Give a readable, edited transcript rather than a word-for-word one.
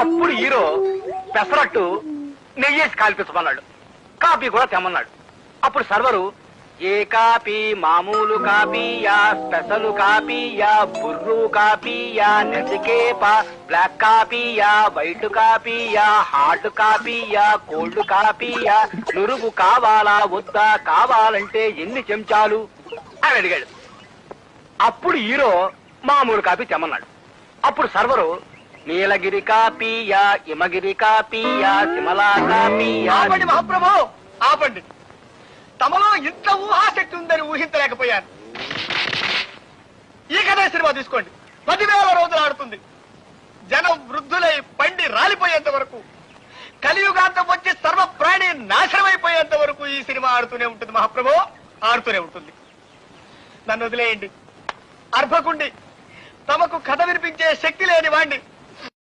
అప్పుడు హీరో పెసరట్టు నెయ్యేసి కాల్పించమన్నాడు. కాపీ కూడా తెమ్మన్నాడు. అప్పుడు సర్వరు ఏ కాపీ, మామూలు కాపీయా, స్పెషల్ కాపీయా, బుర్రు కాపీయా, నెసికేప, బ్లాక్ కాపీయా, వైట్ కాపీయా, హాట్ కాపీయా, కోల్డ్ కాపీయా, నురుగు కావాలా వద్దా, కావాలంటే ఎన్ని చెంచాలు అని అడిగాడు. అప్పుడు హీరో మామూలు కాపీ తెమ్మన్నాడు. అప్పుడు సర్వరు నీలగిరి కాపీయా, హిమగిరి కాపీయా, సిమలా కాపీయా. ఆపండి మహాప్రభు, ఆపండి. తమలో ఇంత ఊహాశక్తి ఉందని ఊహించలేకపోయాను. ఈ కథ సినిమా తీసుకోండి, 10,000 రోజులు ఆడుతుంది. జనం వృద్ధులై పండి రాలిపోయేంత వరకు, కలియుగాంతం వచ్చి సర్వ ప్రాణి నాశనమైపోయేంత వరకు ఈ సినిమా ఆడుతూనే ఉంటుంది మహాప్రభు, ఆడుతూనే ఉంటుంది. నన్ను వదిలేయండి. అర్భకుండి, తమకు కథ వినిపించే శక్తి లేని వాణ్ణి.